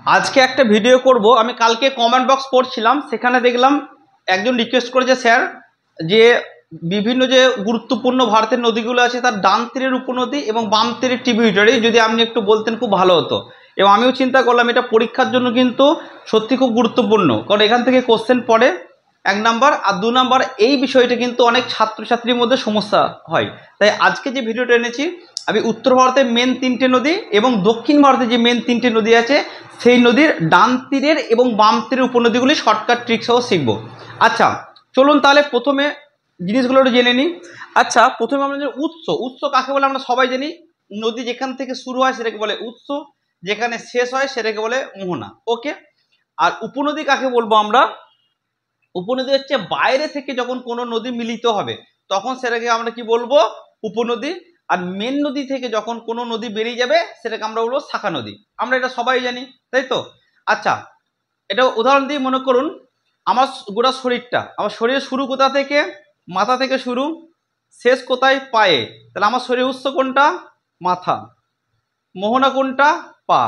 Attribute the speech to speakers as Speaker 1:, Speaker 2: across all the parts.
Speaker 1: আজকে একটা ভিডিও করব। আমি কালকে কমেন্ট বক্স পড়ছিলাম, সেখানে দেখলাম একজন রিকোয়েস্ট করেছে স্যার যে বিভিন্ন যে গুরুত্বপূর্ণ ভারতের নদীগুলো আছে তার ডান তীরের উপনদী এবং বাম তীরের ট্রিবিউটারি যদি আপনি একটু বলতেন খুব ভালো হতো। এবং আমিও চিন্তা করলাম এটা পরীক্ষার জন্য কিন্তু সত্যি খুব গুরুত্বপূর্ণ, কারণ এখান থেকে কোশ্চেন পড়ে এক নাম্বার, আর দু নাম্বার এই বিষয়টা কিন্তু অনেক ছাত্রছাত্রীর মধ্যে সমস্যা হয়। তাই আজকে যে ভিডিওটা এনেছি আমি উত্তর ভারতের মেন তিনটে নদী এবং দক্ষিণ ভারতে যে মেন তিনটে নদী আছে সেই নদীর ডান তীরের এবং বাম তীরের উপনদীগুলি শর্টকাট ট্রিক সহ শিখবো। আচ্ছা চলুন তাহলে প্রথমে জিনিসগুলো একটু জেনে নিই। আচ্ছা প্রথমে আমরা জানি উৎস। উৎস কাকে বলে আমরা সবাই জানি, নদী যেখান থেকে শুরু হয় সেটাকে বলে উৎস, যেখানে শেষ হয় সেটাকে বলে মোহনা। ওকে। আর উপনদী কাকে বলবো আমরা? উপনদী হচ্ছে বাইরে থেকে যখন কোনো নদী মিলিত হবে তখন সেটাকে আমরা কি বলবো? উপনদী। আর মেন নদী থেকে যখন কোনো নদী বেরিয়ে যাবে সেটাকে আমরা বলবো শাখা নদী। আমরা এটা সবাই জানি, তাই তো? আচ্ছা এটা উদাহরণ দিয়ে মনে করুন আমার গোটা শরীরটা, আমার শরীরের শুরু কোথা থেকে? মাথা থেকে শুরু, শেষ কোথায়? পায়ে। তাহলে আমার শরীরের উৎস কোনটা? মাথা। মোহনা কোনটা? পা।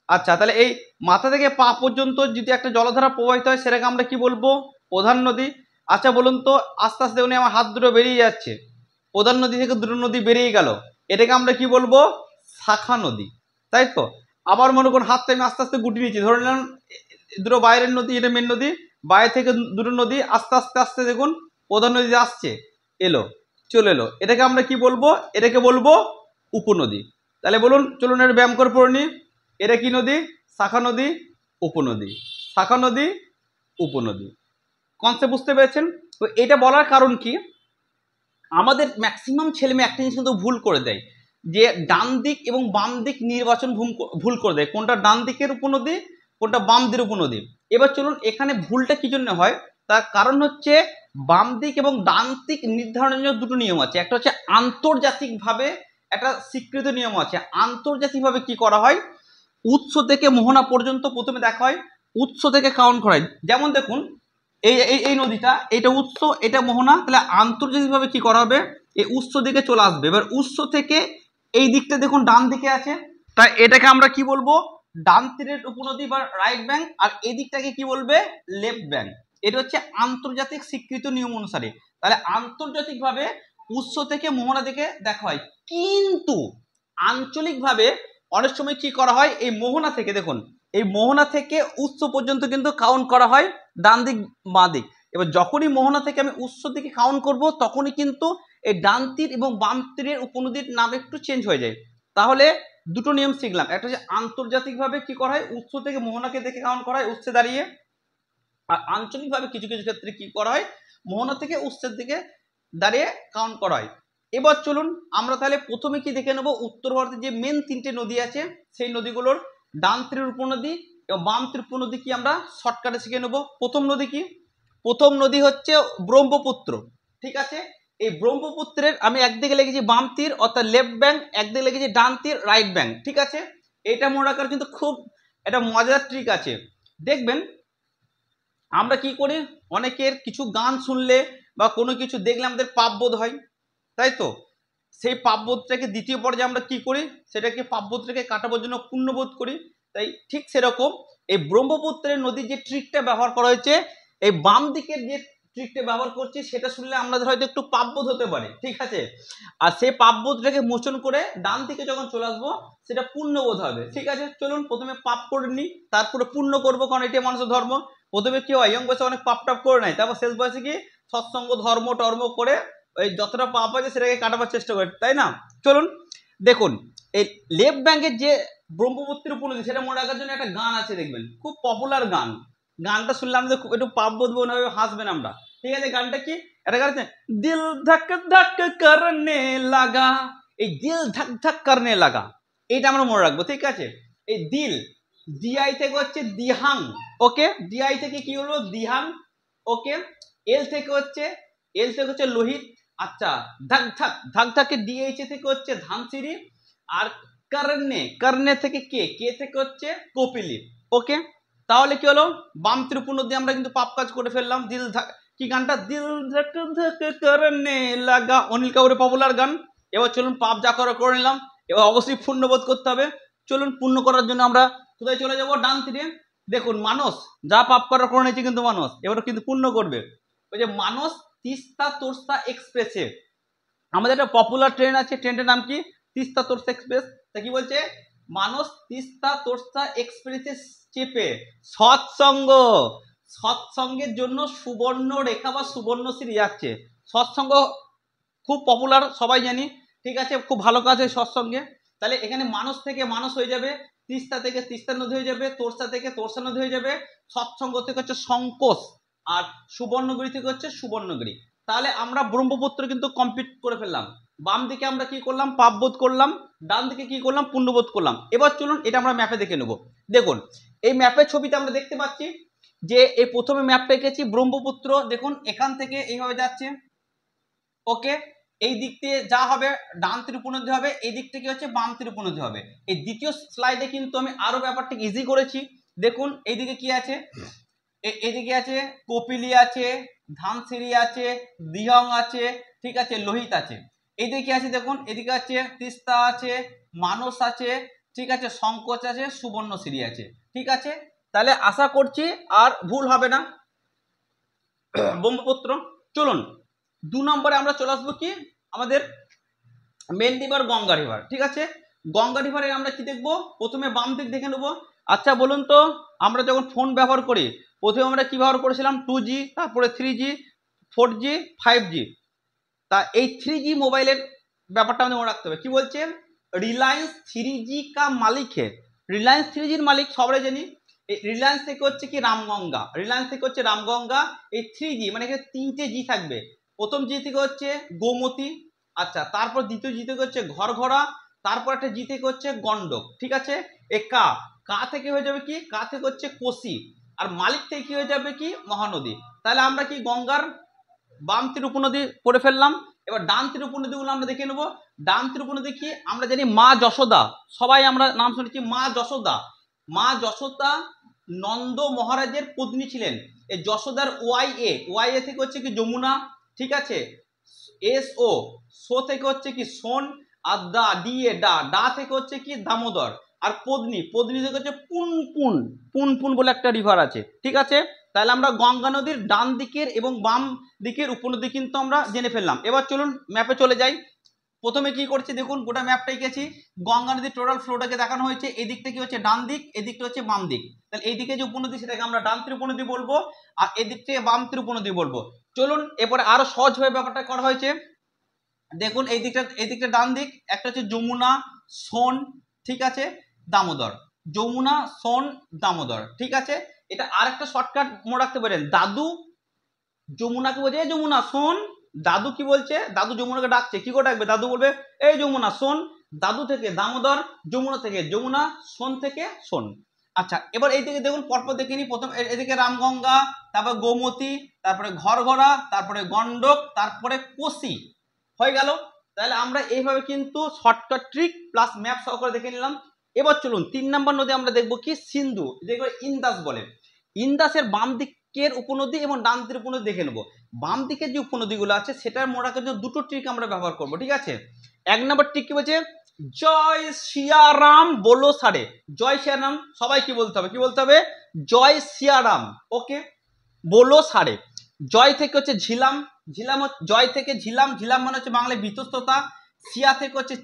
Speaker 1: আচ্ছা তাহলে এই মাথা থেকে পা পর্যন্ত যদি একটা জলধারা প্রবাহিত হয় সেটাকে আমরা কি বলবো? প্রধান নদী। আচ্ছা বলুন তো, আস্তে আস্তে উনি আমার হাত দুটো বেরিয়ে যাচ্ছে, প্রধান নদী থেকে দুটো নদী বেরিয়ে গেল, এটাকে আমরা কি বলবো? শাখা নদী, তাই তো? আবার মনে করুন হাতটা আমি আস্তে আস্তে গুটিয়ে নিচ্ছি, ধরে নিলাম দুটো বাইরের নদী, এটা মেন নদী, বাইরে থেকে দুটো নদী আস্তে আস্তে আস্তে দেখুন প্রধান নদী আসছে, এলো, চলে এলো, এটাকে আমরা কি বলবো? এটাকে বলবো উপনদী। তাহলে বলুন, চলুন এর ব্যায়াম করে পড়ে নি। এটা কি নদী? শাখা নদী, উপনদী, শাখা নদী, উপনদী। কনসেপ্ট বুঝতে পেরেছেন? তো এটা বলার কারণ কি, আমাদের ম্যাক্সিমাম ছেলেমেয়ে একটা জিনিস কিন্তু ভুল করে দেয়, যে ডান দিক এবং বাম দিক নির্বাচন ভুল করে দেয়, কোনটা ডান দিকের উপনদী কোনটা বাম দিকের উপনদী। এবার চলুন এখানে ভুলটা কি জন্য হয়, তার কারণ হচ্ছে বাম দিক এবং ডান দিক নির্ধারণের জন্য দুটো নিয়ম আছে। একটা হচ্ছে আন্তর্জাতিকভাবে একটা স্বীকৃত নিয়ম আছে। আন্তর্জাতিকভাবে কি করা হয়, উৎস থেকে মোহনা পর্যন্ত প্রথমে দেখা হয়, উৎস থেকে কাউন্ট করা হয়। যেমন দেখুন এই এই এই নদীটা, এটা উৎস, এটা মোহনা, তাহলে আন্তর্জাতিকভাবে কি করা হবে? এই উৎস দিকে চলে আসবে। এবার উৎস থেকে এই দিকটা দেখুন ডান দিকে আছে, তাই এটাকে আমরা কি বলবো? ডান তীরের উপনদী বা রাইট ব্যাংক। আর এই দিকটাকে কি বলবে? Left bank. এটা হচ্ছে আন্তর্জাতিক স্বীকৃত নিয়ম অনুসারে। তাহলে আন্তর্জাতিকভাবে উৎস থেকে মোহনা দিকে দেখা হয়, কিন্তু আঞ্চলিকভাবে অনেক সময় কি করা হয়, এই মোহনা থেকে দেখুন, এই মোহনা থেকে উৎস পর্যন্ত কিন্তু কাউন্ট করা হয় ডান দিক বাঁ দিক। এবার যখনই মোহনা থেকে আমি উৎস দিকে কাউন্ট করব তখনই কিন্তু এই ডান তীর এবং বাম তীরের উপনদীর নাম একটু চেঞ্জ হয়ে যায়। তাহলে দুটো নিয়ম শিখলাম, একটা হচ্ছে আন্তর্জাতিকভাবে কি করা হয়, উৎস থেকে মোহনাকে দেখে কাউন্ট করা হয় উৎসে দাঁড়িয়ে, আর আঞ্চলিকভাবে কিছু কিছু ক্ষেত্রে কি করা হয়, মোহনা থেকে উৎসের দিকে দাঁড়িয়ে কাউন্ট করা হয়। এবার চলুন আমরা তাহলে প্রথমে কি দেখে নেব, উত্তর ভারতের যে মেন তিনটে নদী আছে সেই নদীগুলোর ডান তীরের উপনদী এবং বাম তীরের উপনদী কি আমরা শর্টকাটে শিখে নেব। প্রথম নদী কি? প্রথম নদী হচ্ছে ব্রহ্মপুত্র। ঠিক আছে, এই ব্রহ্মপুত্রের আমি একদিকে লিখেছি বাম তীর অর্থাৎ লেফট ব্যাংক, একদিকে লিখেছি ডান তীর রাইট ব্যাংক। ঠিক আছে, এটা মনে রাখার কিন্তু খুব একটা মজার ট্রিক আছে। দেখবেন আমরা কি করি, অনেকের কিছু গান শুনলে বা কোনো কিছু দেখলে আমাদের পাপবোধ হয়, তাই তো? সেই পাপবোধটাকে দ্বিতীয় পর্যায়ে আমরা কি করি, সেটাকে পাপবোধটাকে কাটাবার জন্য পুণ্যবোধ করি। তাই ঠিক সেরকম এই ব্রহ্মপুত্রের নদীর যে ট্রিকটা ব্যবহার করা হয়েছে, এই বাম দিকের যে ট্রিকটা ব্যবহার করছি সেটা শুনলে আমাদের হয়তো একটু পাপবোধ হতে পারে, ঠিক আছে? আর সেই পাপবোধটাকে মোচন করে ডান দিকে যখন চলে আসবো সেটা পুণ্যবোধ হবে। ঠিক আছে, চলুন প্রথমে পাপ করে নিই, তারপরে পুণ্য করবো, কারণ এটাই মানুষের ধর্ম। প্রথমে কি হয়, ইয়ং বয়সে অনেক পাপ টাপ করে নেয়, তারপর শেষ বয়সে কি সৎসঙ্গ ধর্ম টর্ম করে ওই যতটা পাপ আছে সেটাকে কাটাবার চেষ্টা করে, তাই না? চলুন দেখুন এই লেফট ব্যাংকের যে ব্রহ্মপুত্রের উপনদী সেটা মনে রাখার জন্য একটা গান আছে, দেখবেন খুব পপুলার গান। গানটা শুনলে আমাদের একটু পাপ বোধ মনে হবে, হাসবেন আমরা। ঠিক আছে, গানটা কি? এটা গান আছে, দিল ধক ধক করনে লাগা। এই দিল ধক ধক করনে লাগা এটা আমরা মনে রাখবো। ঠিক আছে, এই দিল ডিআই থেকে হচ্ছে দিহাং। ওকে, ডিআই থেকে কি হলো? দিহাং। ওকে, এল থেকে হচ্ছে লোহিত। আচ্ছা, ধাক ধাক ধাক ধাকে ডিএইচ থেকে হচ্ছে ধানসিঁড়ি। আর কর্ণে থেকে কে থেকে হচ্ছে কপিলি। ওকে, তাহলে কি হলো, বাম ত্রিপুণ দিয়ে আমরা কিন্তু পাপ কাজ করে ফেললাম। দিল ধাক, কি গানটা? দিল ধাক ধাক করনে লাগা, অনিল কাপুরের পপুলার গান। এবার চলুন পাপ যা করে নিলাম, এবার অবশ্যই পুণ্যবোধ করতে হবে। চলুন পুণ্য করার জন্য আমরা কোথায় চলে যাব? ডান তীরে। দেখুন মানস যা পাপ করার করে নিয়েছে কিন্তু মানুষ এবার কিন্তু পূর্ণ করবে। ওই যে মানস তিস্তা তোরসা এক্সপ্রেসে আমাদের একটা পপুলার ট্রেন আছে, ট্রেনটার নাম কি? তিস্তা তোরসা এক্সপ্রেস। তা কি বলছে? মানুষ তিস্তা তোরসা এক্সপ্রেসে চেপে সৎসঙ্গ, সৎসঙ্গের জন্য সুবর্ণ রেখা বা সুবর্ণশ্রী যাচ্ছে। সৎসঙ্গ খুব পপুলার, সবাই জানি, ঠিক আছে, খুব ভালো কাজ হয় সৎসঙ্গে। তাহলে এখানে মানুষ থেকে মানুষ হয়ে যাবে, তিস্তা থেকে তিস্তা নদী হয়ে যাবে, তোরসা থেকে তোরসা নদী হয়ে যাবে, সৎসঙ্গ থেকে হচ্ছে সংকোচ, আর সুবর্ণগিরি থেকে হচ্ছে সুবর্ণগিরি। তাহলে আমরা ব্রহ্মপুত্র কিন্তু কমপ্লিট করে ফেললাম। বাম দিকে আমরা কি করলাম? পাপবোধ করলাম। ডান দিকে কি করলাম? পুণ্যবোধ করলাম। এবার চলুন এটা আমরা ম্যাপে দেখে নেব। দেখুন এই ম্যাপের ছবিতে আমরা দেখতে পাচ্ছি যে এই প্রথমে ম্যাপটা এঁকেছি ব্রহ্মপুত্র, দেখুন এখান থেকে এইভাবে যাচ্ছে, ওকে। এই দিক দিয়ে যা হবে ডান তীর উপনদী হবে, এই দিক থেকে হচ্ছে বাম তীর উপনদী হবে। এই দ্বিতীয় স্লাইডে কিন্তু আমি আরো ব্যাপারটা ইজি করেছি। দেখুন এইদিকে কি আছে? এদিকে আছে কপিলি আছে, ধানসিঁড়ি আছে, দিহং আছে, ঠিক আছে, লোহিত আছে। এইদিকে আছে দেখুন, এদিকে আছে তিস্তা আছে, মানস আছে, ঠিক আছে, সংকোচ আছে, সুবর্ণশ্রী আছে, ঠিক আছে। তাহলে আশা করছি আর ভুল হবে না ব্রহ্মপুত্র। চলুন 2 নম্বরে আমরা চলে আসবো কি আমাদের মেন রিভার গঙ্গা রিভার, ঠিক আছে। গঙ্গা রিভারে আমরা কি দেখবো? প্রথমে বাম দিক দেখে নেবো। আচ্ছা বলুন তো, আমরা যখন ফোন ব্যবহার করি প্রথমে আমরা কি ব্যবহার করেছিলাম? 2G, তারপরে 3G, 4G, 5G। তা এই 3G মোবাইলের ব্যাপারটা আমাদের মনে রাখতে হবে। কি বলছে? রিলায়েন্স 3G কা মালিক হে। রিলায়েন্স 3Gর মালিক সবাই জানি। এই রিলায়েন্স থেকে হচ্ছে কি রামগঙ্গা, রিলায়েন্স থেকে হচ্ছে রামগঙ্গা। এই 3G মানে এখানে 3টে জি থাকবে। প্রথম জি থেকে হচ্ছে গোমতী, আচ্ছা, তারপর দ্বিতীয় জি থেকে হচ্ছে ঘরঘরা, তারপর একটা জি থেকে হচ্ছে গন্ডক, ঠিক আছে। এ কা কা থেকে হয়ে যাবে কি? কা থেকে হচ্ছে কোসি, আর মালিক থেকে কি হয়ে যাবে কি? মহানদী। তাহলে আমরা কি গঙ্গার বাম তীর উপনদী পড়ে ফেললাম। এবার ডান তীর উপনদীগুলো আমরা দেখে নেবো। ডান তীর উপনদী কি? আমরা জানি মা যশোদা, সবাই আমরা নাম শুনেছি মা যশোদা। মা যশোদা নন্দ মহারাজের পত্নী ছিলেন। এই যশোদার ওয়াই এ থেকে হচ্ছে কি যমুনা, ঠিক আছে। এস ও সো থেকে হচ্ছে কি সোন, আর দা ডি এ ডা থেকে হচ্ছে কি দামোদর, আর পদ্নী থেকে হচ্ছে পুনপুন বলে একটা রিভার আছে, ঠিক আছে। তাহলে আমরা গঙ্গা নদীর ডান দিকের এবং বাম দিকের উপনদী কিন্তু আমরা জেনে ফেললাম। এবার চলুন ম্যাপে চলে যাই। প্রথমে কি করছি দেখুন, গোটা ম্যাপটা এঁকেছি। গঙ্গা নদীর টোটাল ফ্লোটাকে দেখানো হয়েছে। এই দিকটা কি হচ্ছে? ডান দিক, এদিকটা হচ্ছে বাম দিক। তাহলে এই দিকে যে উপনদী সেটাকে আমরা ডান তীর উপনদী বলবো, আর এদিক থেকে বাম তীর উপনদী বলবো। চলুন এরপরে আরো সহজভাবে ব্যাপারটা করা হয়েছে। দেখুন এই দিকটা ডান দিক, একটা হচ্ছে যমুনা, সোন, ঠিক আছে, দামোদর। যমুনা, সোন, দামোদর, ঠিক আছে। এটা আর একটা শর্টকাট মনে রাখতে পারেন। দাদু যমুনাকে বলছে এই যমুনা শোন। দাদু কি বলছে? দাদু যমুনাকে ডাকছে, কি করে ডাকবে? দাদু বলবে এই যমুনা শোন। দাদু থেকে দামোদর, যমুনা থেকে যমুনা, সোন থেকে সোন। আচ্ছা এবার এইদিকে দেখুন পরপর দেখে নি। প্রথম এদিকে রামগঙ্গা, তারপর গোমতী, তারপরে ঘরঘরা, তারপরে গন্ডক, তারপরে কোসি, হয়ে গেল। তাহলে আমরা এইভাবে কিন্তু শর্টকাট ট্রিক প্লাস ম্যাপ সহকারে দেখে নিলাম। এবার চলুন 3 নম্বর নদী আমরা দেখবো কি? সিন্ধু, যেগুলো ইন্দাস বলে। ইন্দাসের বাম দিকের উপনদী এবং ডান দিকের উপনদী দেখে নেবো। বাম দিকের যে উপনদীগুলো আছে সেটার মনে রাখার জন্য দুটো ট্রিক আমরা ব্যবহার করব, ঠিক আছে। 1 নম্বর ট্রিক কি বলছে? জয় সিয়ারাম বলো সারে। জয় সিয়ারাম সবাই কি বলতে হবে? কি বলতে হবে? জয় সিয়ারাম, ওকে, বলো সারে। জয় থেকে হচ্ছে ঝিলাম, জয় থেকে ঝিলাম মানে হচ্ছে বাংলায় বিতস্ততা। সিয়া থেকে হচ্ছে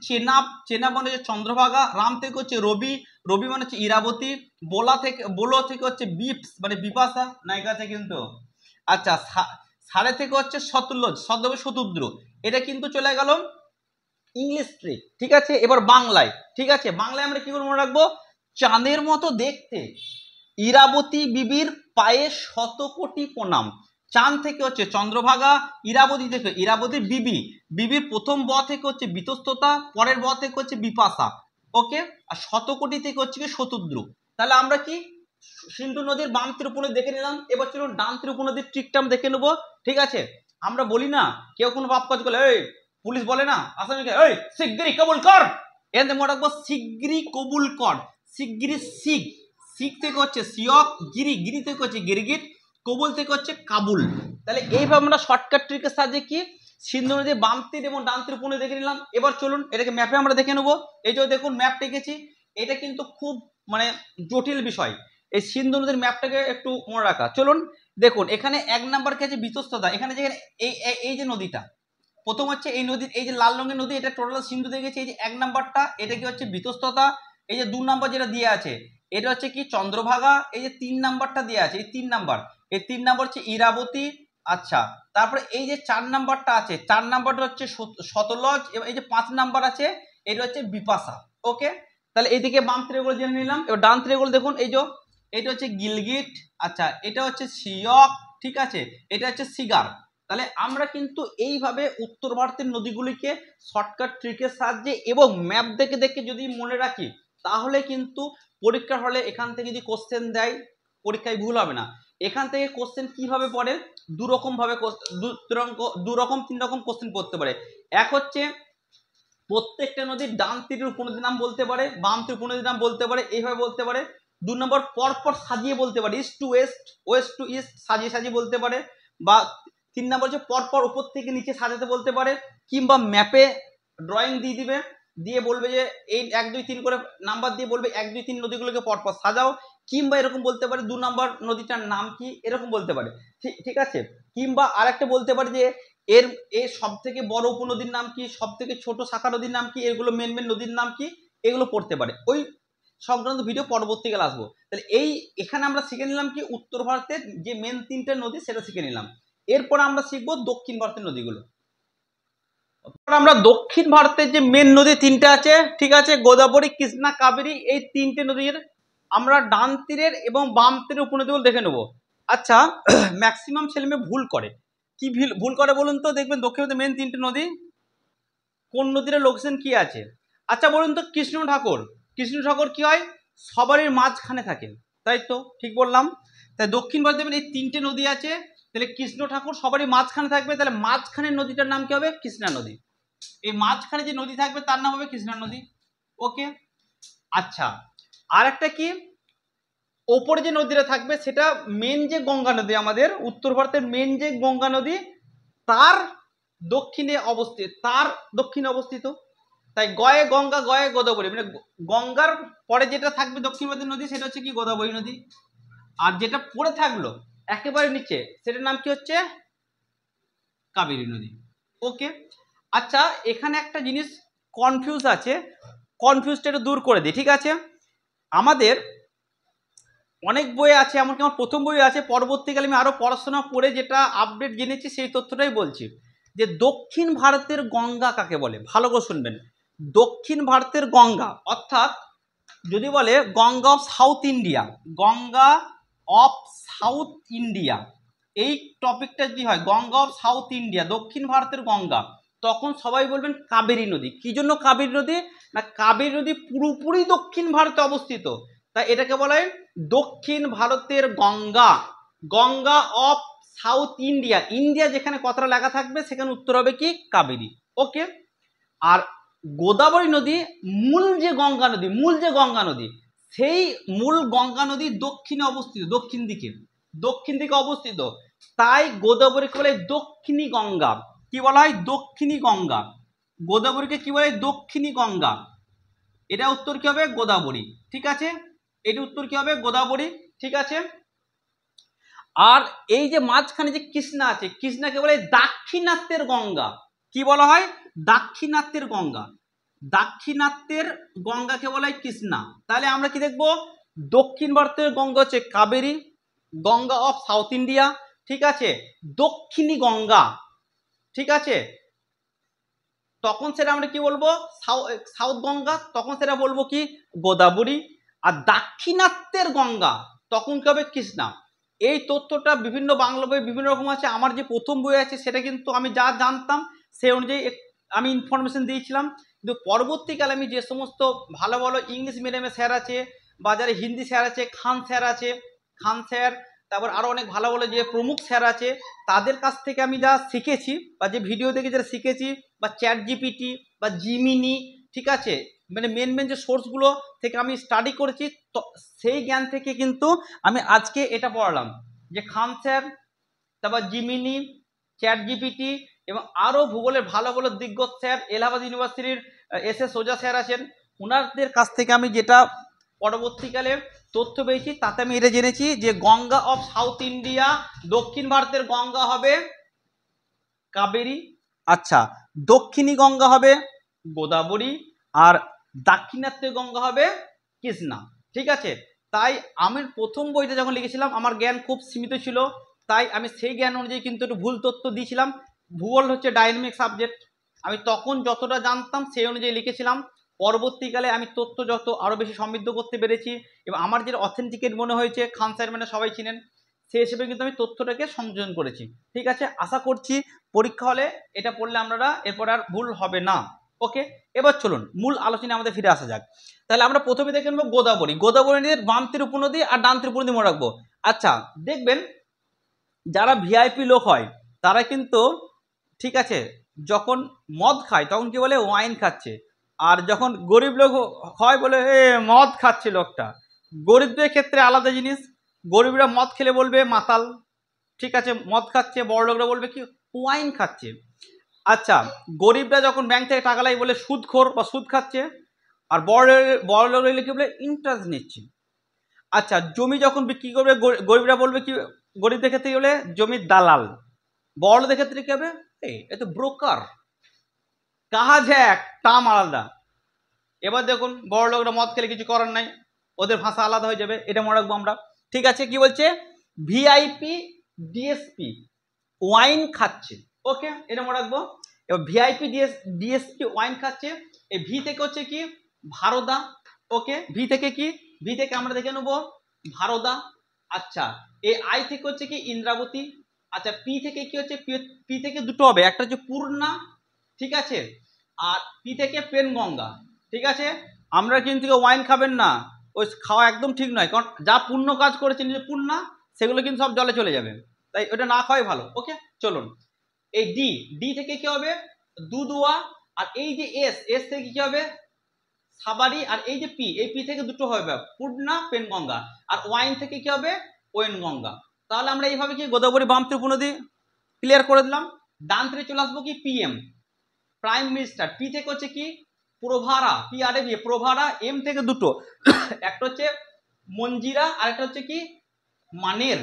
Speaker 1: চেনাব মানে হচ্ছে চন্দ্রভাগা। রাম থেকে হচ্ছে রবি মানে হচ্ছে ইরাবতী। বলো থেকে হচ্ছে বিপস মানে বিপাশা, নায়িকা আছে কিন্তু। আচ্ছা সাড়ে থেকে হচ্ছে শতদ্র, শতদ্র। এটা কিন্তু চলে গেল ইংলিশ ট্রিক, ঠিক আছে। এবার বাংলায়, ঠিক আছে, বাংলায় আমরা কি করে মনে রাখবো? চাঁদের মতো দেখতে ইরাবতী বিবির পায়ে 100 কোটি প্রণাম। চাঁদ থেকে হচ্ছে চন্দ্রভাগা, ইরাবতী থেকে ইরাবতীর বিবির প্রথম ব থেকে হচ্ছে বিতস্ততা, পরের ব থেকে হচ্ছে বিপাশা, ওকে, আর 100 কোটি থেকে হচ্ছে কি শতদ্র। তাহলে আমরা কি সিন্ধু নদীর বাম তীর উপনদী দেখে নিলাম। এবার চলুন ডান তীর উপনদীর ট্রিকটা আমরা দেখে নেবো, ঠিক আছে। আমরা বলি না কেউ কোনো পাপ কাজ করলে এই পুলিশ বলে না আসামিকে এই শিগগিরই কবুল কর, এর মনে রাখবো শিগগিরই কবুল কর। শিগগিরই শিখ থেকে হচ্ছে সিয়ক, গিরি থেকে হচ্ছে গিরগিট, কবুল থেকে হচ্ছে কাবুল। তাহলে এইভাবে আমরা শর্টকাট ট্রিকের সাহায্যে কি সিন্ধু নদীর বাম তীর এবং ডান তীর উপনদী দেখে নিলাম। এবার চলুন এটাকে ম্যাপে আমরা দেখে নেবো। এই যে দেখুন ম্যাপ এঁকেছি, এটা কিন্তু খুব মানে জটিল বিষয়। এই সিন্ধু নদীর ম্যাপটাকে একটু মনে রাখা। চলুন দেখুন, এখানে 1 নাম্বার কি আছে, বিতস্ততা। এখানে যে এই যে নদীটা প্রথম হচ্ছে, এই নদীর এই যে লাল রঙের নদী, এটা টোটাল সিন্ধু দিয়ে গেছে। এই যে 1 নাম্বারটা, এটা কি হচ্ছে বিতস্ততা। এই যে 2 নাম্বার যেটা দিয়ে আছে, এটা হচ্ছে কি চন্দ্রভাগা। এই যে 3 নাম্বারটা দিয়ে আছে, এই 3 নাম্বার, এই 3 নাম্বার হচ্ছে ইরাবতী। আচ্ছা, তারপরে এই যে 4 নাম্বারটা আছে, 4 নাম্বারটা হচ্ছে সতলজ, এবং এই যে 5 নাম্বার আছে, এটা হচ্ছে বিপাশা। ওকে, তাহলে এইদিকে বাম তীরগুলো জেনে নিলাম। এবার ডান তীরগুলো দেখুন, এই যে এটা হচ্ছে গিলগিট, আচ্ছা এটা হচ্ছে সিয়ক, ঠিক আছে, এটা হচ্ছে সিগার। তাহলে আমরা কিন্তু এইভাবে উত্তর ভারতের নদীগুলিকে শর্টকাট ট্রিকের সাহায্যে এবং ম্যাপ দেখে দেখে যদি মনে রাখি, তাহলে কিন্তু পরীক্ষার হলে এখান থেকে যদি কোশ্চেন দেয়, পরীক্ষায় ভুল হবে না। এখান থেকে কোশ্চেন কিভাবে পড়ে, দু রকম 3 রকম কোশ্চেন পড়তে পারে। এক হচ্ছে প্রত্যেকটা নদীর ডান তীরের উপনদীর নাম বলতে পারে, বাম তীরের উপনদীর নাম বলতে পারে, এইভাবে বলতে পারে। 2 নম্বর পরপর সাজিয়ে বলতে পারে, east to west, west to east সাজিয়ে সাজিয়ে বলতে পারে। বা 3 নম্বর হচ্ছে পরপর উপর থেকে নিচে সাজাতে বলতে পারে, কিংবা ম্যাপে ড্রয়িং দিয়ে দিবে, দিয়ে বলবে যে এই 1 2 3 করে নাম্বার দিয়ে বলবে 1 2 3 নদীগুলোকে পরপর সাজাও। কিংবা এরকম বলতে পারে 2 নম্বর নদীটার নাম কি, এরকম বলতে পারে। ঠিক আছে। কিংবা আরেকটা বলতে পারে যে এর সব থেকে বড় উপনদীর নাম কি, সব থেকে ছোট শাখা নদীর নাম কি, এগুলো মেন মেন নদীর নাম কি, এগুলো পড়তে পারে। ওই সংক্রান্ত ভিডিও পরবর্তীকালে আসবো। তাহলে এখানে আমরা শিখে নিলাম কি উত্তর ভারতের যে মেন 3টে নদী সেটা শিখে নিলাম। এরপর আমরা শিখবো দক্ষিণ ভারতের নদীগুলো। আমরা দক্ষিণ ভারতের যে মেন নদী 3টে আছে, ঠিক আছে, গোদাবরী, কৃষ্ণা, কাবেরী, এই 3টে নদীর আমরা ডান তীরের এবং বাম তীরের উপনদীগুলো দেখে নেবো। আচ্ছা, ম্যাক্সিমাম ছেলেমেয়ে ভুল করে, কি ভুল করে বলুন তো? দেখবেন দক্ষিণ ভারতের মেন 3টে নদী, কোন নদীর লোকেশন কি আছে। আচ্ছা বলুন তো, কৃষ্ণ ঠাকুর কি হয়, সবারই মাঝখানে থাকেন, তাই তো? ঠিক বললাম। তাই দক্ষিণ ভারতে এই 3টে নদী আছে, তাহলে কৃষ্ণ ঠাকুর সবারই মাঝখানে থাকবে, তাহলে মাঝখানের নদীটার নাম কি হবে? কৃষ্ণা নদী। এই মাঝখানে যে নদী থাকবে তার নাম হবে কৃষ্ণা নদী। ওকে, আচ্ছা, আর একটা কি, ওপরে যে নদীটা থাকবে সেটা মেন যে গঙ্গা নদী, আমাদের উত্তর ভারতের মেন যে গঙ্গা নদী, তার দক্ষিণে অবস্থিত। তাই গয়ে গঙ্গা, গয়ে গোদাবরী, মানে গঙ্গার পরে যেটা থাকবে দক্ষিণ ভারতের নদী সেটা হচ্ছে কি গোদাবরী নদী। আর যেটা পড়ে থাকলো একেবারে নিচে, সেটার নাম কি হচ্ছে? কাবেরী নদী। ওকে, আচ্ছা, এখানে একটা জিনিস কনফিউজ আছে, কনফিউজটা একটু দূর করে দিই, ঠিক আছে। আমাদের অনেক বই আছে, এমনকি আমার প্রথম বই আছে, পরবর্তীকালে আমি আরো পড়াশোনা করে যেটা আপডেট জেনেছি সেই তথ্যটাই বলছি, যে দক্ষিণ ভারতের গঙ্গা কাকে বলে। ভালো করে শুনবেন, দক্ষিণ ভারতের গঙ্গা অর্থাৎ যদি বলে Ganga of south India, Ganga of south India, এই টপিকটা যদি হয় গঙ্গা অফ সাউথ ইন্ডিয়া, দক্ষিণ ভারতের গঙ্গা, তখন সবাই বলবেন কাবেরী নদী। কি জন্য কাবেরী নদী? না, কাবেরী নদী পুরোপুরি দক্ষিণ ভারতে অবস্থিত, তাই এটাকে বলা হয় দক্ষিণ ভারতের Ganga, Ganga of south India. India যেখানে কথাটা লেখা থাকবে সেখানে উত্তর হবে কি কাবেরী। ওকে, আর গোদাবরী নদী মূল যে গঙ্গা নদী, সেই মূল গঙ্গা নদী দক্ষিণে অবস্থিত, দক্ষিণ দিকে অবস্থিত, তাই গোদাবরীকে বলে দক্ষিণী গঙ্গা। কি বলা হয়? দক্ষিণী গঙ্গা। গোদাবরীকে কি বলে? দক্ষিণী গঙ্গা। এটা উত্তর কি হবে? গোদাবরী। ঠিক আছে, এটা উত্তর কি হবে? গোদাবরী। ঠিক আছে। আর এই যে মাঝখানে যে কৃষ্ণা আছে, কৃষ্ণাকে বলে দাক্ষিণাত্যের গঙ্গা। কি বলা হয়? দাক্ষিণাত্যের গঙ্গা। দাক্ষিণাত্যের গঙ্গাকে বলা হয় কৃষ্ণা। তাহলে আমরা কি দেখবো? দক্ষিণ ভারতের গঙ্গা হচ্ছে Kaveri, Ganga of south India, ঠিক আছে, দক্ষিণী গঙ্গা, ঠিক আছে। তখন সেটা আমরা কি বলবো? সাউথ গঙ্গা, তখন সেটা বলবো কি? গোদাবরী। আর দাক্ষিণাত্যের গঙ্গা তখন কি হবে? কৃষ্ণা। এই তথ্যটা বিভিন্ন বাংলা বই বিভিন্ন রকম আছে, আমার যে প্রথম বই আছে সেটা কিন্তু আমি যা জানতাম সেই অনুযায়ী আমি ইনফরমেশন দিয়েছিলাম। কিন্তু পরবর্তীকালে আমি যে সমস্ত ভালো ভালো ইংলিশ মিডিয়ামের স্যার আছে বা যারা হিন্দি স্যার আছে, খান স্যার, তারপর আরো অনেক ভালো ভালো যে প্রমুখ স্যার আছে, তাদের কাছ থেকে আমি যা শিখেছি বা যে ভিডিও দেখে যারা শিখেছি, বা চ্যাট জিপিটি বা জিমিনি, ঠিক আছে, মানে মেন যে সোর্সগুলো থেকে আমি স্টাডি করেছি, তো সেই জ্ঞান থেকে কিন্তু আমি আজকে এটা পড়ালাম, যে খান স্যার, তারপর জিমিনি, চ্যাট জিপিটি এবং আরও ভূগোলের ভালো ভালো দিগ্গজ স্যার, এলাহাবাদ ইউনিভার্সিটির এস এস ওজা স্যার আছেন, ওনাদের কাছ থেকে আমি যেটা পরবর্তীকালে তথ্য পেয়েছি, তাতে আমি এটা জেনেছি যে গঙ্গা অফ সাউথ ইন্ডিয়া, দক্ষিণ ভারতের গঙ্গা হবে কাবেরী, আচ্ছা দক্ষিণী গঙ্গা হবে গোদাবরী, আর দাক্ষিণাত্যের গঙ্গা হবে কৃষ্ণা। ঠিক আছে, তাই আমি প্রথম বইটা যখন লিখেছিলাম আমার জ্ঞান খুব সীমিত ছিল, তাই আমি সেই জ্ঞান অনুযায়ী কিন্তু একটু ভুল তথ্য দিয়েছিলাম। ভূগোল হচ্ছে ডাইনামিক সাবজেক্ট, আমি তখন যতটা জানতাম সেই অনুযায়ী লিখেছিলাম। পরবর্তীকালে আমি তথ্য যত আরও বেশি সমৃদ্ধ করতে পেরেছি এবং আমার যেটা অথেন্টিকেট মনে হয়েছে, খান স্যার মানে সবাই চিনেন, সেই হিসেবে কিন্তু আমি তথ্যটাকে সংযোজন করেছি। ঠিক আছে, আশা করছি পরীক্ষা হলে এটা পড়লে আমরা এরপর আর ভুল হবে না। ওকে, এবার চলুন মূল আলোচনায় আমাদের ফিরে আসা যাক। তাহলে আমরা প্রথমে দেখে নেব গোদাবরী। গোদাবরী নদীর বাম তীর উপনদী আর ডান তীর উপনদী মনে রাখবো। আচ্ছা দেখবেন যারা ভিআইপি লোক হয় তারা কিন্তু ঠিক আছে যখন মদ খায় তখন কি বলে ওয়াইন খাচ্ছে, আর যখন গরিব লোক হয় বলে মদ খাচ্ছে লোকটা। গরিবদের ক্ষেত্রে আলাদা জিনিস, গরিবরা মদ খেলে বলবে মাতাল, ঠিক আছে মদ খাচ্ছে, বড় লোকরা বলবে কি ওয়াইন খাচ্ছে। আচ্ছা গরিবরা যখন ব্যাংক থেকে টাকা লাই বলে সুদখোর বা সুদ খাচ্ছে, আর বড় লোক হলে কি বলে ইন্টারেস্ট নিচ্ছে। আচ্ছা জমি যখন বিক্রি করবে গরিবরা বলবে কি, গরিবদের ক্ষেত্রে কি বলে জমির দালাল, বড়দের ক্ষেত্রে কি হবে এ তো ব্রোকার, কাজ এক টাম আলাদা। এবার দেখুন বড় লোকরা মদ খেলে কিছু করার নাই, ওদের ভাষা আলাদা হয়ে যাবে, এটা মনে রাখবো আমরা। ঠিক আছে, কি বলছে ভিআইপি ডিএসপি ওয়াইন খাচ্ছে, ওকে এটা মনে রাখবো। এবার ভিআইপি ডিএসপি ওয়াইন খাচ্ছে, এই ভি থেকে হচ্ছে কি ভারদা, ওকে ভি থেকে কি, ভি থেকে আমরা দেখে নেবো ভারদা। আচ্ছা এই আই থেকে হচ্ছে কি ইন্দ্রাবতী। আচ্ছা পি থেকে কি হচ্ছে, পি থেকে দুটো হবে, একটা হচ্ছে পূর্ণা, ঠিক আছে, আর পি থেকে পেনগঙ্গা। ঠিক আছে, আমরা কিন্তু ওয়াইন খাবেন না, ওই খাওয়া একদম ঠিক নয়, কারণ যা পুণ্য কাজ করেছে নিজের পূর্ণা সেগুলো কিন্তু সব জলে চলে যাবে, তাই ওটা না খাওয়াই ভালো। ওকে চলুন, এই ডি, ডি থেকে কি হবে দুদুয়া, আর এই যে এস, এস থেকে কি হবে সাবারি, আর এই যে পি, এই পি থেকে দুটো হবে পূর্ণা পেনগঙ্গা, আর ওয়াইন থেকে কি হবে ওয়েনগঙ্গা। তাহলে আমরা এইভাবে কি গোদাবরী বাম তীর উপনদী ক্লিয়ার করে দিলাম। ডান তীরে চলে আসবো কি পিএম প্রাইম মিনিস্টার, পি থেকে হচ্ছে কি প্রভারা, পি আর এ প্রভারা, এম থেকে দুটো একটা হচ্ছে মঞ্জিরা আর একটা হচ্ছে কি মানের।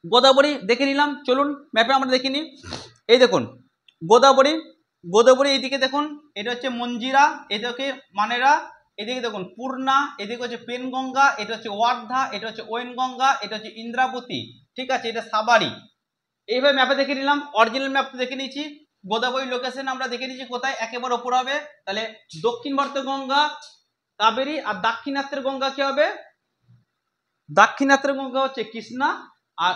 Speaker 1: গোদাবরী দেখে নিলাম, চলুন ম্যাপে আমরা দেখে নিই। এই দেখুন গোদাবরী, গোদাবরী এইদিকে দেখুন এটা হচ্ছে মঞ্জিরা, এদিকে মানেরা, এদিকে দেখুন পূর্ণা, এদিকে হচ্ছে পেনগঙ্গা, এটা হচ্ছে ওয়ার্ধা, এটা হচ্ছে ওয়েনগঙ্গা, এটা হচ্ছে ইন্দ্রাবতী, ঠিক আছে এটা সাবারি। এইভাবে ম্যাপে দেখে নিলাম, অরিজিনাল ম্যাপ দেখে নিয়েছি। গোদাবরী লোকেশন আমরা দেখে নিয়েছি কোথায়, একেবারে ওপর হবে। তাহলে দক্ষিণ ভারতের গঙ্গা কাবেরী, আর দাক্ষিণাত্যের গঙ্গা কি হবে, দাক্ষিণাত্যের গঙ্গা হচ্ছে কৃষ্ণা, আর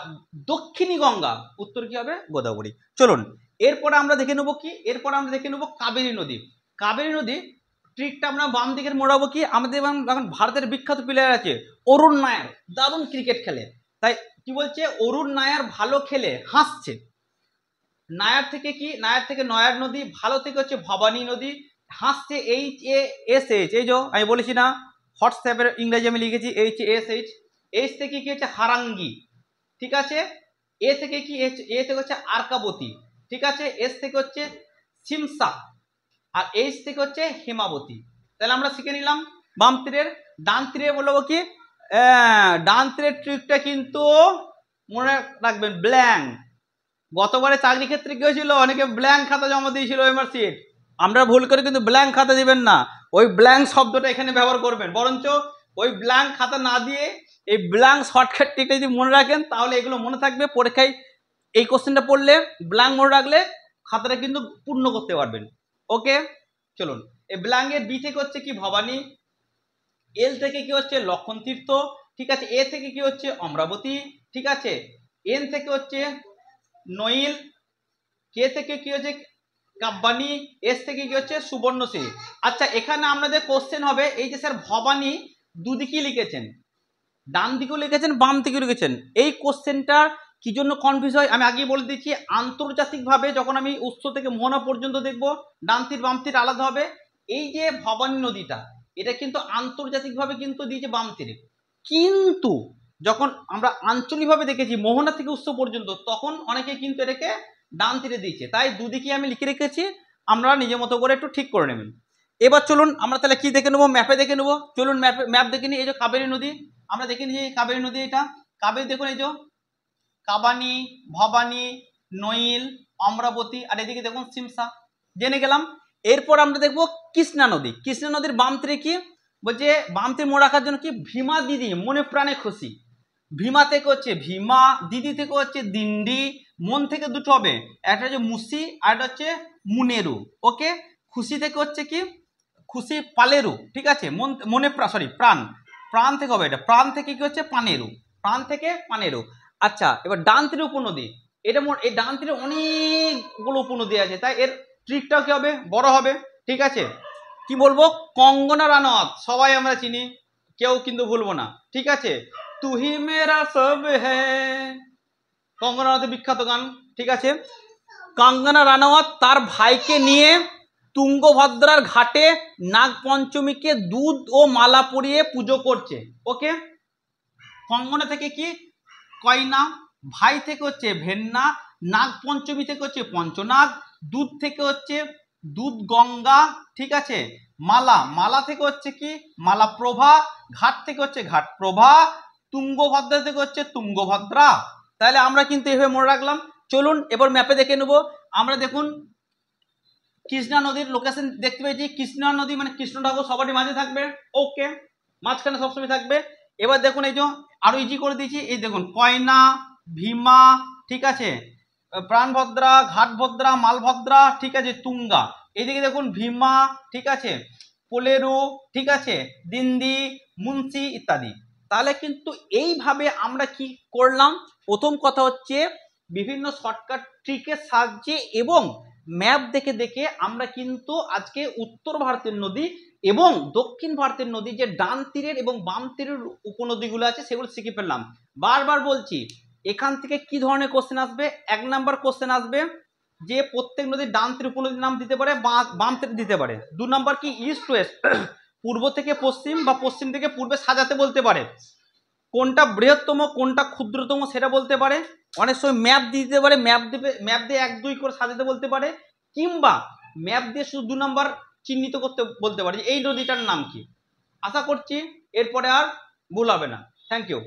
Speaker 1: দক্ষিণী গঙ্গা উত্তর কি হবে গোদাবরী। চলুন এরপরে আমরা দেখে নেবো কি, এরপরে আমরা দেখে নেবো কাবেরী নদী। কাবেরী নদী ট্রিকটা আমরা বাম দিকের মোড়াবো কি, আমাদের এখন ভারতের বিখ্যাত প্লেয়ার আছে অরুণ নায়ার, দারুণ ক্রিকেট খেলে, তাই কি বলছে অরুণ নায়ার ভালো খেলে হাসছে। নায়ার থেকে কি, নায়ার থেকে নয়ার নদী, ভালো থেকে হচ্ছে ভবানী নদী, হাসছে এইচ এ এস এইচ, এই যে আমি বলেছি না হোয়াটসঅ্যাপের ইংরেজি আমি লিখেছি H A S H. H থেকে কি হচ্ছে হারাঙ্গি, ঠিক আছে, এ থেকে কি, এ থেকে হচ্ছে আরকাবতী, ঠিক আছে, এস থেকে হচ্ছে সিমসা, আর এইচ থেকে হচ্ছে হেমাবতী। তাহলে আমরা শিখে নিলাম বাম তীরের। ডান তীরে বলবো কি, ডান তীরের ট্রিকটা কিন্তু মনে রাখবেন ব্ল্যাঙ্ক। গতবারে চাকরি ক্ষেত্রে কি হয়েছিল, অনেকে ব্ল্যাঙ্ক খাতা জমা দিয়েছিল ওএমআর সিট, আমরা ভুল করে কিন্তু ব্ল্যাঙ্ক খাতা দিবেন না, ওই ব্ল্যাঙ্ক শব্দটা এখানে ব্যবহার করবেন, বরঞ্চ ওই ব্ল্যাঙ্ক খাতা না দিয়ে এই ব্ল্যাঙ্ক শর্টকাট ট্রিকটা যদি মনে রাখেন তাহলে এগুলো মনে থাকবে, পরীক্ষায় এই কোশ্চেনটা পড়লে ব্ল্যাঙ্ক মনে রাখলে খাতাটা কিন্তু পূর্ণ করতে পারবেন। ওকে চলুন, এই ব্ল্যাঙ্কের বি থেকে হচ্ছে কি ভবানী, এল থেকে কি হচ্ছে লক্ষণ তীর্থ, ঠিক আছে, এ থেকে কি হচ্ছে অমরাবতী, ঠিক আছে, এন থেকে হচ্ছে নইল, কে থেকে কি হচ্ছে কাব্বানি, এস থেকে কি হচ্ছে সুবর্ণশ্রী। আচ্ছা এখানে আপনাদের কোশ্চেন হবে এই যে স্যার ভবানী দুদিকেই লিখেছেন, ডান দিকেও লিখেছেন বাম দিকেও লিখেছেন, এই কোশ্চেনটা কি জন্য কনফিউজ হয় আমি আগেই বলে দিচ্ছি। আন্তর্জাতিকভাবে যখন আমি উৎস থেকে মোহনা পর্যন্ত দেখব ডান তীর বাম তীর আলাদা হবে, এই যে ভবানী নদীটা এটা কিন্তু আন্তর্জাতিকভাবে কিন্তু দিয়েছে বাম তীরে, কিন্তু যখন আমরা আঞ্চলিকভাবে দেখেছি মোহনা থেকে উৎস পর্যন্ত তখন অনেকে কিন্তু এটাকে ডান তীরে দিয়েছে, তাই দুদিকে আমি লিখে রেখেছি, আমরা নিজের মতো করে একটু ঠিক করে নেবেন। এবার চলুন আমরা তাহলে কি দেখে নেবো, ম্যাপে দেখে নেবো। চলুন ম্যাপ দেখে নিই। এই যে কাবেরী নদী, আমরা দেখে নিই এই কাবেরী নদী, এটা কাবেরী। দেখুন এই যে কাবানী, ভবানী, নইল, অমরাবতী, আর এদিকে দেখুন সিমসা, জেনে গেলাম। এরপর আমরা দেখবো কৃষ্ণা নদী। কৃষ্ণা নদীর বাম তীরে কি বলছে, বাম তীর মনে রাখার জন্য কি, ভীমা দিদি মনে প্রাণে খুশি। ভীমা থেকে হচ্ছে ভীমা, দিদি থেকে হচ্ছে দিন্ডি, মন থেকে দুটো হবে, একটা হচ্ছে মুসি আর একটা হচ্ছে মুনেরু। ওকে, খুশি থেকে হচ্ছে কি, খুশি পালেরু, ঠিক আছে। মনে প্রাণ, প্রাণ থেকে হবে এটা, প্রাণ থেকে কি হচ্ছে পানেরু, প্রাণ থেকে পানেরু। আচ্ছা, এবার ডান তীরে উপনদী, এটা এই ডান তীরে অনেকগুলো উপনদী আছে, তাই এর ট্রিকটাও কি হবে, বড় হবে, ঠিক আছে। কি বলবো, কঙ্গনা রানাওয়াত, সবাই আমরা চিনি, কেউ কিন্তু ভুলবো না, ঠিক আছে। তুহি মেরা সব হ্যায়, কঙ্গনা রানাওয়াতের বিখ্যাত গান, ঠিক আছে। কঙ্গনা রানাওয়াত তার ভাইকে নিয়ে তুঙ্গভদ্রার ঘাটে নাগ পঞ্চমীকে দুধ ও মালা পরিয়ে পুজো করছে। ওকে, কঙ্গনা থেকে কি কয়না, ভাই থেকে হচ্ছে ভেন্না, নাগ পঞ্চমী থেকে হচ্ছে পঞ্চনাগ, দুধ থেকে হচ্ছে দুধ গঙ্গা, ঠিক আছে। মালা থেকে হচ্ছে কি মালা প্রভা, ঘাট থেকে হচ্ছে ঘাট প্রভা, তুঙ্গভদ্রা থেকে হচ্ছে তুঙ্গভদ্রা। তাহলে আমরা কিন্তু এভাবে মনে রাখলাম। চলুন এবার ম্যাপে দেখে নেব আমরা। দেখুন কৃষ্ণা নদীর লোকেশন দেখতে পেয়েছি, কৃষ্ণা নদী মানে কৃষ্ণ ঠাকুর সবারই মাঝে থাকবে, ওকে, মাঝখানে সবসময় থাকবে। এবার দেখুন এই যে আরো ইজি করে দিয়েছি, এই দেখুন কয়না, ভীমা, ঠিক আছে, প্রাণভদ্রা, ঘাটভদ্রা, মালভদ্রা, ঠিক আছে, তুঙ্গা। এইদিকে দেখুন ভীমা, ঠিক আছে, পোলেরু, ঠিক আছে, দিন্দি, মুন্সি ইত্যাদি। তাহলে কিন্তু এইভাবে আমরা কি করলাম, প্রথম কথা হচ্ছে বিভিন্ন শর্টকাট ট্রিকের সাহায্যে এবং ম্যাপ দেখে দেখে আমরা কিন্তু আজকে উত্তর ভারতের নদী এবং দক্ষিণ ভারতের নদী, যে ডান তীরের এবং বাম তীরের উপনদীগুলো আছে, সেগুলো শিখে ফেললাম। বারবার বলছি, এখান থেকে কি ধরনের কোশ্চেন আসবে, 1 নাম্বার কোশ্চেন আসবে যে প্রত্যেক নদীর ডান তীর উপনদীর নাম দিতে পারে, বাম তীর দিতে পারে। 2 নাম্বার কি ইস্ট ওয়েস্ট, পূর্ব থেকে পশ্চিম বা পশ্চিম থেকে পূর্বে সাজাতে বলতে পারে। কোনটা বৃহত্তম কোনটা ক্ষুদ্রতম সেটা বলতে পারে। অনেক সময় ম্যাপ দিয়ে দিতে পারে, ম্যাপ দিয়ে 1 2 করে সাজাতে বলতে পারে, কিংবা ম্যাপ দিয়ে শুধু 2 নাম্বার চিহ্নিত করতে বলতে পারে যে এই নদীটার নাম কি। আশা করছি এরপরে আর ভুল হবে না। Thank you.